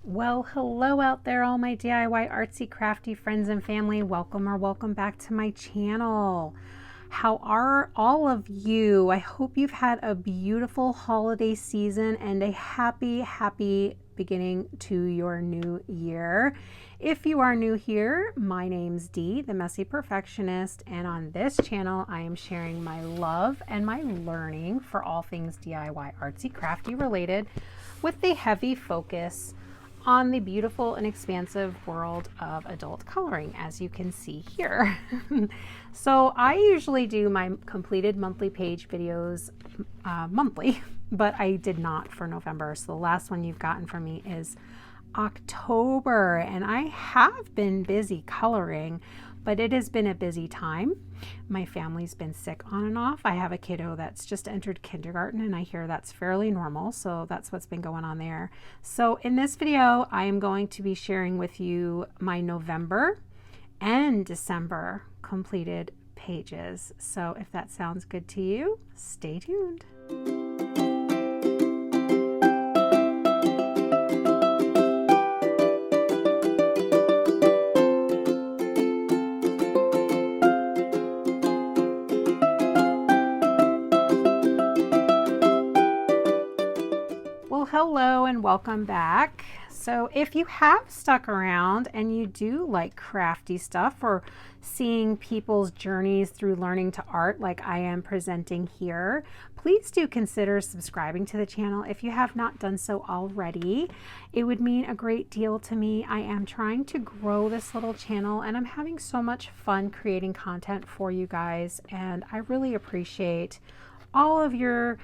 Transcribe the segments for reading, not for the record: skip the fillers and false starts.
Well, hello out there, all my DIY artsy crafty friends and family. Welcome back to my channel. How are all of you? I hope you've had a beautiful holiday season and a happy beginning to your new year. If you are new here, my name's Dee, the Messy Perfectionist, and on this channel I am sharing my love and my learning for all things DIY artsy crafty related, with a heavy focus on the beautiful and expansive world of adult coloring, as you can see here. So I usually do my completed monthly page videos monthly, but I did not for November. So the last one you've gotten from me is October, and I have been busy coloring, but it has been a busy time. My family's been sick on and off. I have a kiddo that's just entered kindergarten, and I hear that's fairly normal, so that's what's been going on there. So in this video, I am going to be sharing with you my November and December completed pages. So if that sounds good to you, stay tuned. Hello and welcome back. So if you have stuck around and you do like crafty stuff or seeing people's journeys through learning to art like I am presenting here, please do consider subscribing to the channel if you have not done so already. It would mean a great deal to me. I am trying to grow this little channel and I'm having so much fun creating content for you guys, and I really appreciate all of your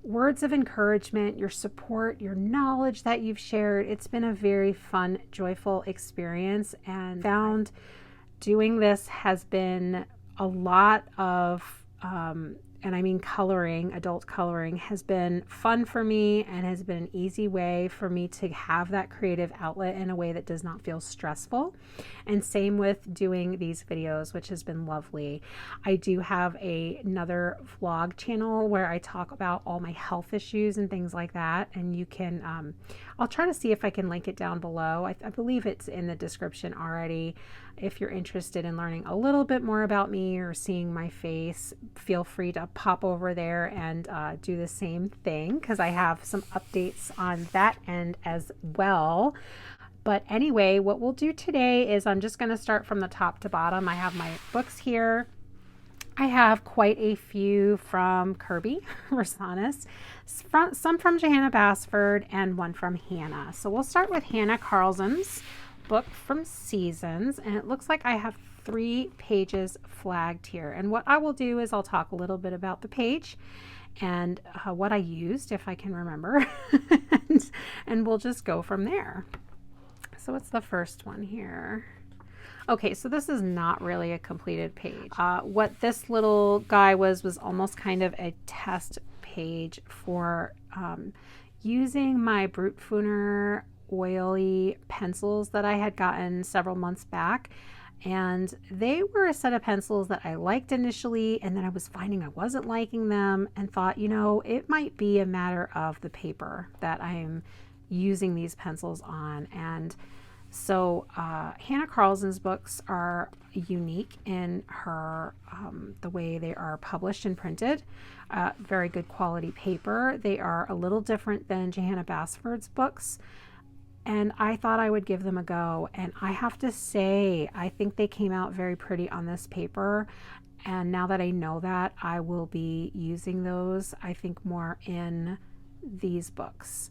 words of encouragement, your support, your knowledge that you've shared. It's been a very fun, joyful experience, and found doing this has been a lot of, and I mean coloring, adult coloring has been fun for me and has been an easy way for me to have that creative outlet in a way that does not feel stressful. And same with doing these videos, which has been lovely. I do have another vlog channel where I talk about all my health issues and things like that. And you can, I'll try to see if I can link it down below. I believe it's in the description already. If you're interested in learning a little bit more about me or seeing my face, feel free to pop over there and do the same thing, because I have some updates on that end as well. But anyway, what we'll do today is I'm just going to start from the top to bottom. I have my books here. I have quite a few from Curby Rosanes, some from Johanna Basford, and one from Hanna. So we'll start with Hanna Karlzon's book from Seasons, and it looks like I have 3 pages flagged here. And what I will do is I'll talk a little bit about the page and what I used, if I can remember, and we'll just go from there. So what's the first one here? Okay, so this is not really a completed page. What this little guy was almost kind of a test page for using my Brute Funer oily pencils that I had gotten several months back. And they were a set of pencils that I liked initially, and then I was finding I wasn't liking them and thought, you know, it might be a matter of the paper that I'm using these pencils on. And so Hanna Karlzon's books are unique in her the way they are published and printed. Very good quality paper. They are a little different than Johanna Basford's books, and I thought I would give them a go. And I have to say, I think they came out very pretty on this paper. And now that I know that, I will be using those, I think, more in these books.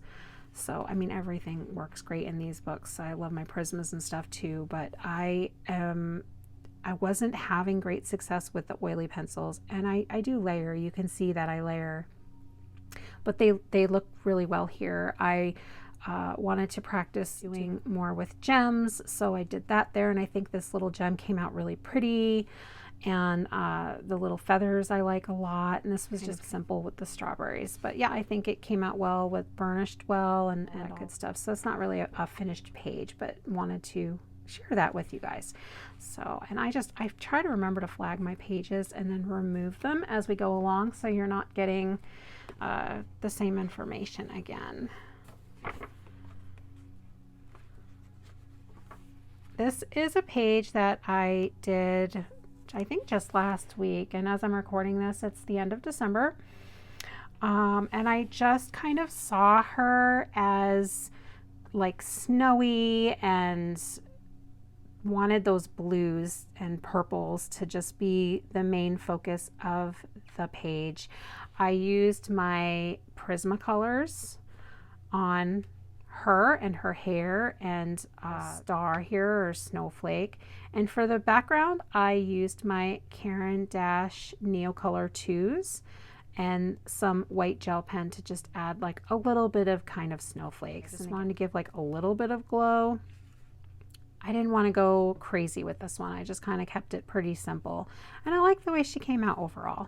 So, I mean, everything works great in these books. I love my Prismas and stuff too, but I wasn't having great success with the oily pencils. And I do layer. You can see that I layer, but they look really well here. I wanted to practice doing more with gems, so I did that there, and I think this little gem came out really pretty. And the little feathers I like a lot, and this was just simple with the strawberries, but yeah, I think it came out well with burnished well and that good stuff. So it's not really a finished page, but wanted to share that with you guys. So, and I try to remember to flag my pages and then remove them as we go along, so you're not getting the same information again. this is a page that I did, I think just last week, and as I'm recording this, it's the end of December. And I just kind of saw her as like snowy and wanted those blues and purples to just be the main focus of the page. I used my Prismacolors on her and her hair and a star here or snowflake. And for the background, I used my Caran d'Ache Neocolor 2s and some white gel pen to just add like a little bit of kind of snowflakes. I just wanted to give like a little bit of glow. I didn't want to go crazy with this one. I just kind of kept it pretty simple. And I like the way she came out overall.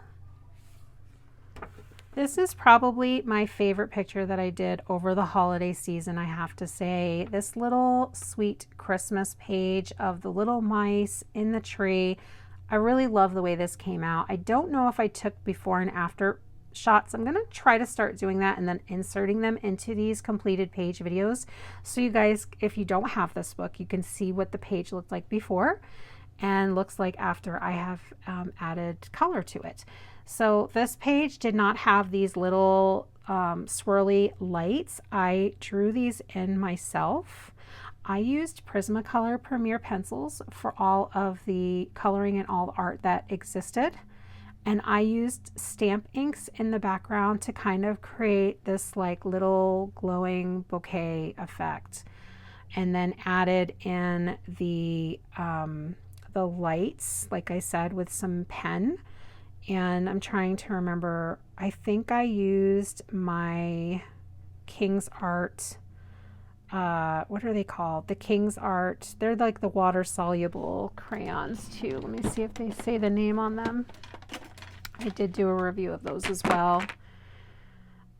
This is probably my favorite picture that I did over the holiday season, I have to say. This little sweet Christmas page of the little mice in the tree. I really love the way this came out. I don't know if I took before and after shots. I'm going to try to start doing that and then inserting them into these completed page videos. So you guys, if you don't have this book, you can see what the page looked like before and looks like after I have added color to it. So this page did not have these little swirly lights. I drew these in myself. I used Prismacolor Premier pencils for all of the coloring and all the art that existed. And I used stamp inks in the background to kind of create this like little glowing bouquet effect. And then added in the lights, like I said, with some pen. And I'm trying to remember, I think I used my King's Art, what are they called? The King's Art, they're like the water soluble crayons too. Let me see if they say the name on them. I did do a review of those as well.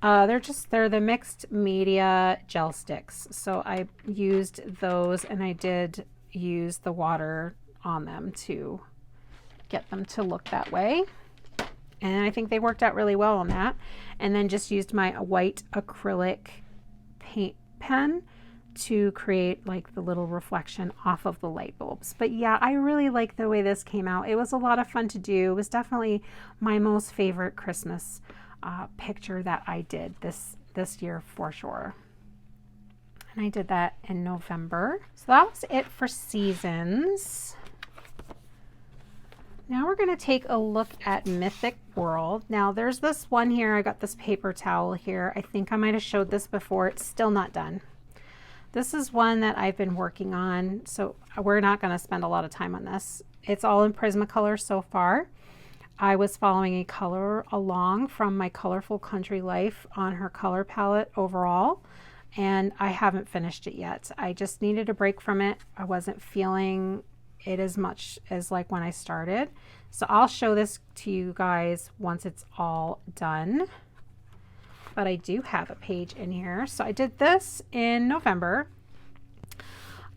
They're the mixed media gel sticks. So I used those and I did use the water on them to get them to look that way. And I think they worked out really well on that. And then just used my white acrylic paint pen to create like the little reflection off of the light bulbs. But yeah, I really like the way this came out. It was a lot of fun to do. It was definitely my most favorite Christmas picture that I did this year for sure. And I did that in November. So that was it for seasons. Now we're going to take a look at Mythic World. Now there's this one here. I got this paper towel here. I think I might have showed this before. It's still not done. This is one that I've been working on, so we're not going to spend a lot of time on this. It's all in Prismacolor so far. I was following a color along from my Colorful Country Life on her color palette overall, and I haven't finished it yet. I just needed a break from it. I wasn't feeling it as much as like when I started. So I'll show this to you guys once it's all done. But I do have a page in here. So I did this in November.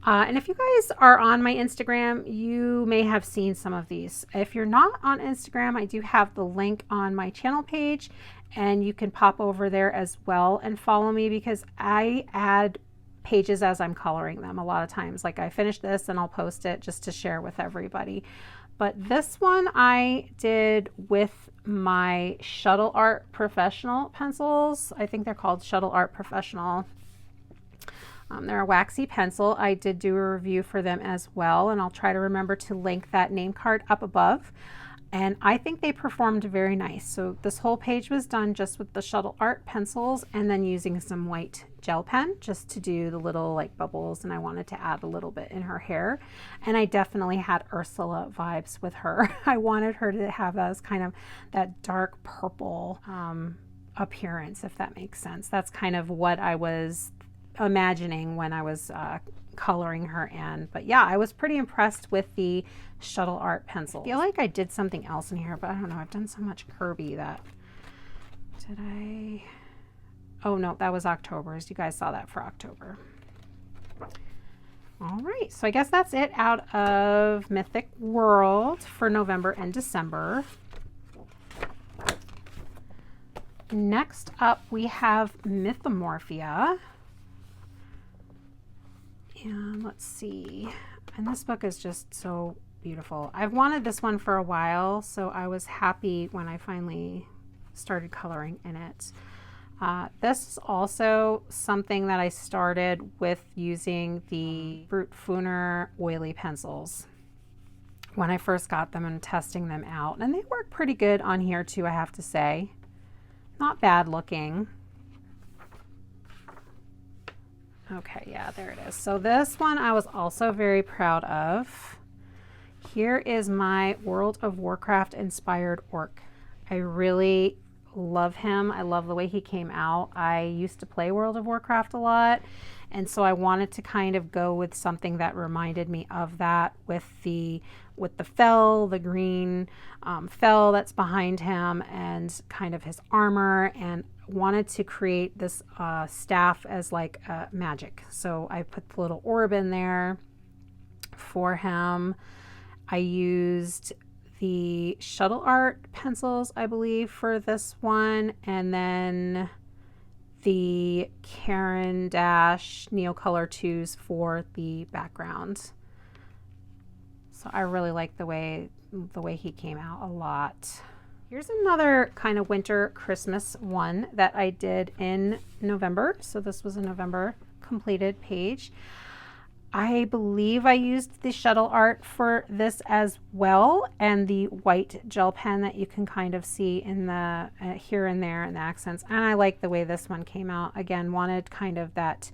And if you guys are on my Instagram, you may have seen some of these. If you're not on Instagram, I do have the link on my channel page and you can pop over there as well and follow me because I add pages as I'm coloring them a lot of times. Like I finish this and I'll post it just to share with everybody. But this one I did with my Shuttle Art Professional pencils. I think they're called Shuttle Art Professional. They're a waxy pencil. I did do a review for them as well, and I'll try to remember to link that name card up above. And I think they performed very nice. So this whole page was done just with the Shuttle Art pencils and then using some white gel pen just to do the little like bubbles, and I wanted to add a little bit in her hair. And I definitely had Ursula vibes with her. I wanted her to have as kind of that dark purple appearance, if that makes sense. That's kind of what I was imagining when I was coloring her in. But yeah, I was pretty impressed with the Shuttle Art pencil. I feel like I did something else in here, but I don't know. I've done so much Kirby that... Did I... Oh no, that was October's. You guys saw that for October. All right, so I guess that's it out of Mythic World for November and December. Next up, we have Mythomorphia. And let's see, And this book is just so beautiful. I've wanted this one for a while, so I was happy when I finally started coloring in it. This is also something that I started with using the Brut Funer oily pencils when I first got them and testing them out. And they work pretty good on here too, I have to say. Not bad looking. Okay, yeah, there it is. So this one I was also very proud of. Here is my World of Warcraft inspired orc. I really love him. I love the way he came out. I used to play World of Warcraft a lot, and so I wanted to kind of go with something that reminded me of that, with the fell, the green fell that's behind him, and kind of his armor, and wanted to create this staff as like magic. So I put the little orb in there for him. I used the shuttle art pencils, I believe, for this one, and then the Caran d'Ache Neocolor 2s for the background. So I really like the way he came out a lot. Here's another kind of winter Christmas one that I did in November. So this was a November completed page. I believe I used the shuttle art for this as well, and the white gel pen that you can kind of see in the here and there in the accents. And I like the way this one came out. Again, wanted kind of that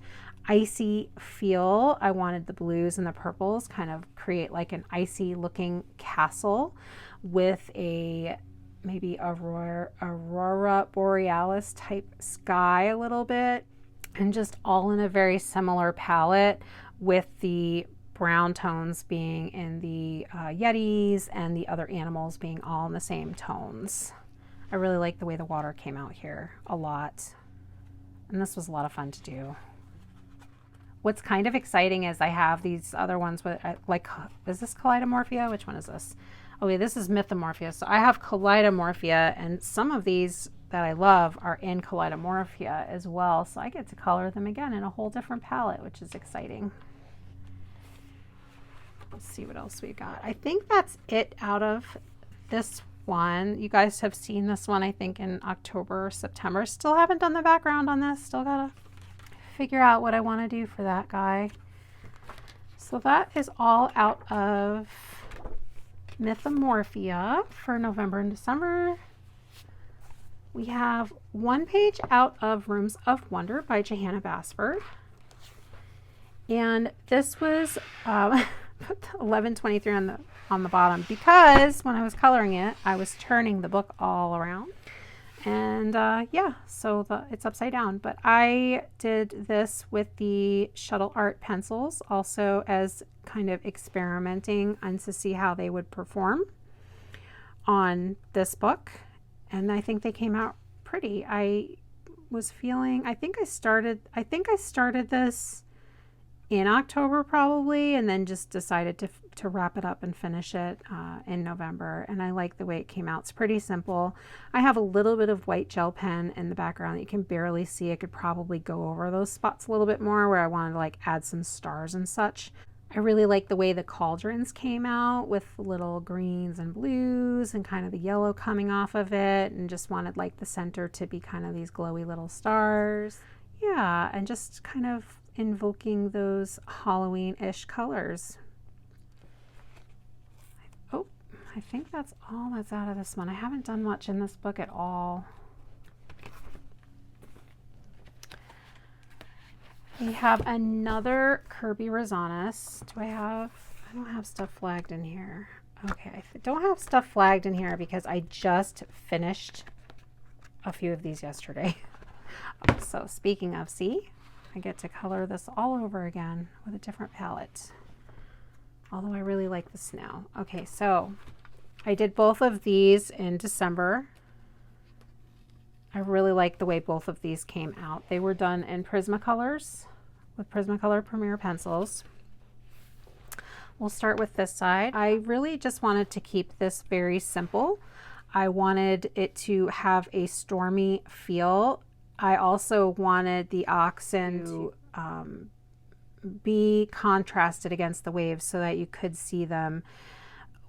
icy feel. I wanted the blues and the purples kind of create like an icy looking castle with a maybe aurora borealis type sky a little bit, and just all in a very similar palette, with the brown tones being in the yetis and the other animals being all in the same tones. I really like the way the water came out here a lot, and this was a lot of fun to do. What's kind of exciting is I have these other ones with like, is this Kaleidomorphia? Which one is this? Okay, this is Mythomorphia. So I have Kaleidomorphia, and some of these that I love are in Kaleidomorphia as well. So I get to color them again in a whole different palette, which is exciting. Let's see what else we got. I think that's it out of this one. You guys have seen this one, I think, in October or September. Still haven't done the background on this. Still gotta figure out what I want to do for that guy. So that is all out of Mythomorphia for November and December. We have one page out of Rooms of Wonder by Johanna Basford. And this was 1123 on the bottom, because when I was coloring it, I was turning the book all around. And yeah, so it's upside down. But I did this with the shuttle art pencils also as kind of experimenting and to see how they would perform on this book. And I think they came out pretty. I was feeling, I think I started this in October probably, and then just decided to wrap it up and finish it in November. And I like the way it came out. It's pretty simple. I have a little bit of white gel pen in the background that you can barely see. I could probably go over those spots a little bit more where I wanted to like add some stars and such. I really like the way the cauldrons came out with little greens and blues and kind of the yellow coming off of it, and just wanted like the center to be kind of these glowy little stars. Yeah, and just kind of invoking those Halloween-ish colors. Oh, I think that's all that's out of this one. I haven't done much in this book at all. We have another Curby Rosanas. I don't have stuff flagged in here. Okay, I don't have stuff flagged in here because I just finished a few of these yesterday. So speaking of, see, I get to color this all over again with a different palette. Although I really like the snow. Okay, so I did both of these in December. I really like the way both of these came out. They were done in Prismacolors with Prismacolor Premier pencils. We'll start with this side. I really just wanted to keep this very simple. I wanted it to have a stormy feel. I also wanted the oxen to be contrasted against the waves so that you could see them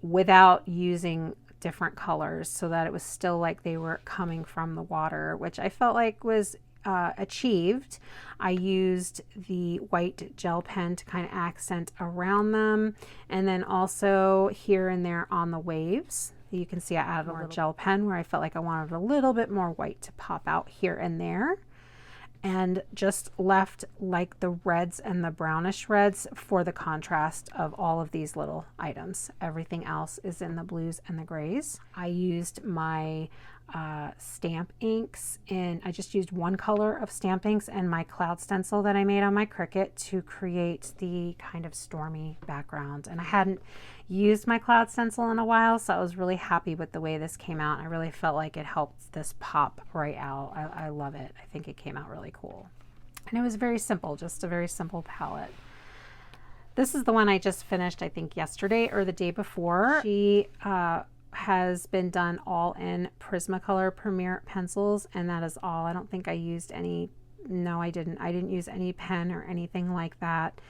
without using different colors, so that it was still like they were coming from the water, which I felt like was achieved. I used the white gel pen to kind of accent around them, and then also here and there on the waves. You can see I added more gel pen where I felt like I wanted a little bit more white to pop out here and there, and just left like the reds and the brownish reds for the contrast of all of these little items. Everything else is in the blues and the grays. I used my stamp inks, and I just used one color of stamp inks and my cloud stencil that I made on my Cricut to create the kind of stormy background. And I hadn't used my cloud stencil in a while, so I was really happy with the way this came out. I really felt like it helped this pop right out. I love it. I think it came out really cool. And it was very simple, just a very simple palette. This is the one I just finished, I think yesterday or the day before. She has been done all in Prismacolor Premier pencils, and that is all. I don't think I used any, no I didn't use any pen or anything like that.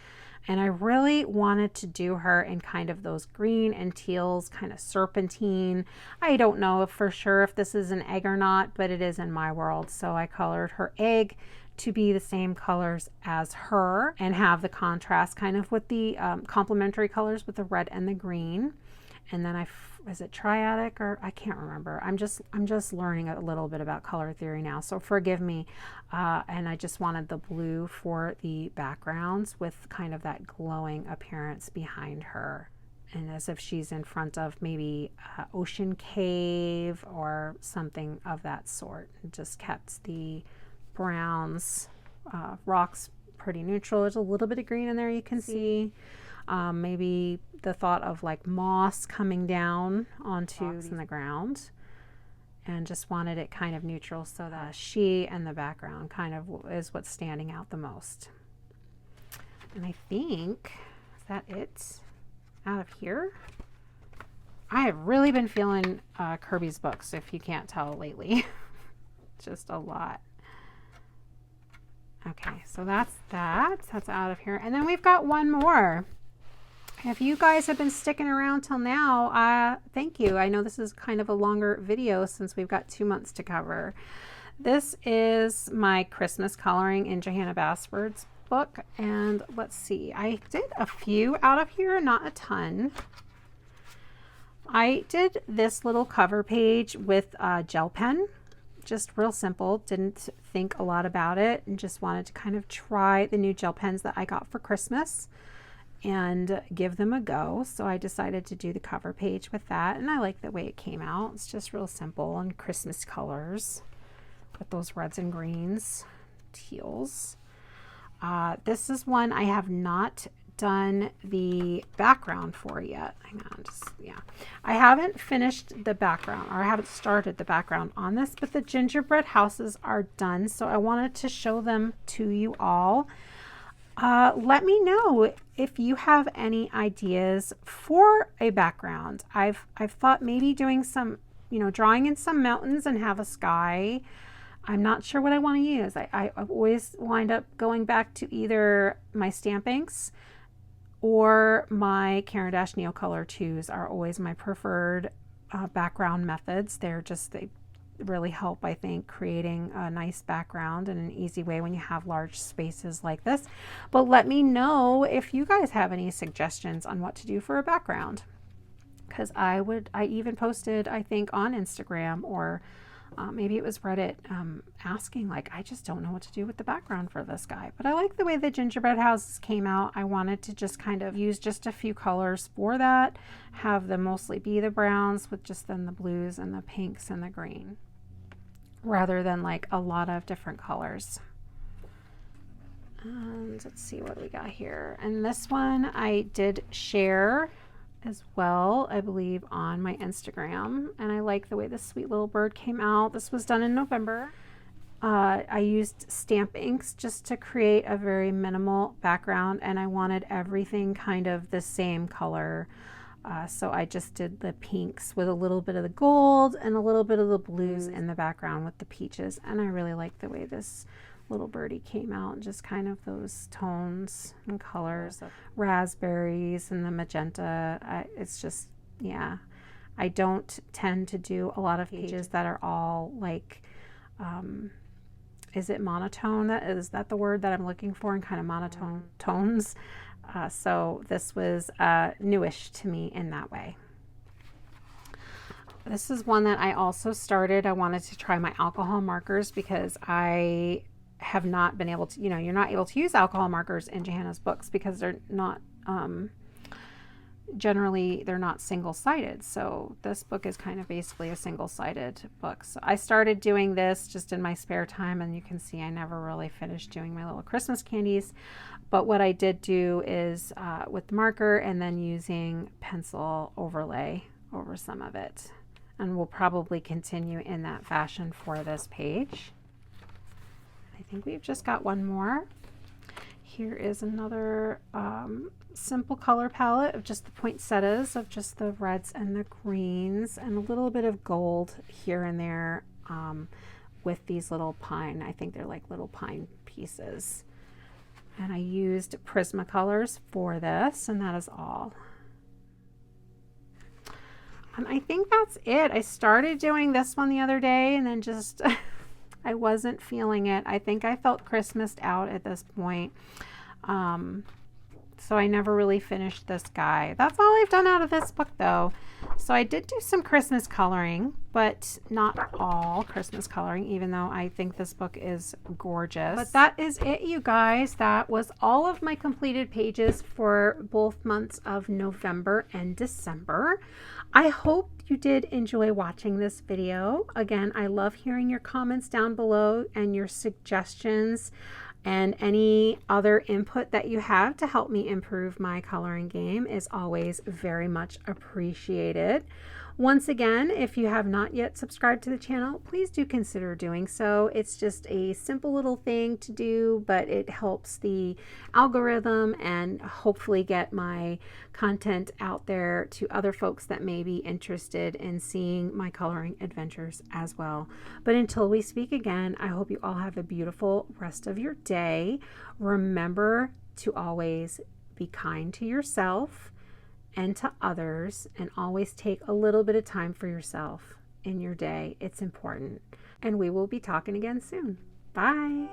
And I really wanted to do her in kind of those green and teals, kind of serpentine. I don't know for sure if this is an egg or not, but it is in my world. So I colored her egg to be the same colors as her and have the contrast kind of with the complementary colors with the red and the green. And then is it triadic, or I can't remember. I'm just learning a little bit about color theory now, so forgive me. And I just wanted the blue for the backgrounds with kind of that glowing appearance behind her, and as if she's in front of maybe ocean cave or something of that sort. It just kept the browns, rocks pretty neutral. There's a little bit of green in there you can see. Maybe the thought of like moss coming down onto in the ground, and just wanted it kind of neutral so that she and the background kind of is what's standing out the most. And I think, is that it out of here? I have really been feeling Kirby's books, if you can't tell lately. Just a lot. Okay, so that's out of here. And then we've got one more. If you guys have been sticking around till now, thank you. I know this is kind of a longer video since we've got 2 months to cover. This is my Christmas coloring in Johanna Basford's book. And let's see, I did a few out of here, not a ton. I did this little cover page with a gel pen. Just real simple, didn't think a lot about it, and just wanted to kind of try the new gel pens that I got for Christmas and give them a go. So I decided to do the cover page with that, and I like the way it came out. It's just real simple and Christmas colors with those reds and greens, teals. This is one I have not done the background for yet. Hang on, I haven't finished the background, or I haven't started the background on this, but the gingerbread houses are done, so I wanted to show them to you all. Let me know if you have any ideas for a background. I've thought maybe doing some, drawing in some mountains and have a sky. I'm not sure what I want to use. I always wind up going back to either my stamp inks or my Caran d'Ache Neocolor 2s are always my preferred background methods. They really help, I think, creating a nice background in an easy way when you have large spaces like this. But let me know if you guys have any suggestions on what to do for a background, because I even posted, I think, on Instagram or maybe it was Reddit, asking, like, I just don't know what to do with the background for this guy. But I like the way the gingerbread houses came out. I wanted to just kind of use just a few colors for that, have them mostly be the browns with just then the blues and the pinks and the green, rather than like a lot of different colors. And let's see what we got here. And this one I did share as well, I believe, on my Instagram, and I like the way this sweet little bird came out. This was done in November. I used stamp inks just to create a very minimal background, and I wanted everything kind of the same color. So I just did the pinks with a little bit of the gold and a little bit of the blues in the background with the peaches, and I really like the way this little birdie came out, and just kind of those tones and colors of raspberries and the magenta. It's just, yeah. I don't tend to do a lot of pages that are all like, is it monotone? Is that the word that I'm looking for? And kind of monotone tones. So this was newish to me in that way. This is one that I also started. I wanted to try my alcohol markers because I have not been able to, you know, you're not able to use alcohol markers in Johanna's books because they're not, generally they're not single-sided. So this book is kind of basically a single-sided book. So I started doing this just in my spare time, and you can see I never really finished doing my little Christmas candies. But what I did do is with the marker and then using pencil overlay over some of it. And we'll probably continue in that fashion for this page. I think we've just got one more. Here is another simple color palette of just the poinsettias, of just the reds and the greens, and a little bit of gold here and there with these little pine. I think they're like little pine pieces. And I used Prismacolors for this, and that is all. And I think that's it. I started doing this one the other day and then just I wasn't feeling it. I think I felt Christmased out at this point. So I never really finished this guy. That's all I've done out of this book though. So I did do some Christmas coloring, but not all Christmas coloring, even though I think this book is gorgeous. But that is it, you guys. That was all of my completed pages for both months of November and December. I hope you did enjoy watching this video. Again, I love hearing your comments down below and your suggestions and any other input that you have to help me improve my coloring game is always very much appreciated. Once again, if you have not yet subscribed to the channel, please do consider doing so. It's just a simple little thing to do, but it helps the algorithm and hopefully get my content out there to other folks that may be interested in seeing my coloring adventures as well. But until we speak again, I hope you all have a beautiful rest of your day. Remember to always be kind to yourself and to others, and always take a little bit of time for yourself in your day. It's important. And we will be talking again soon. Bye.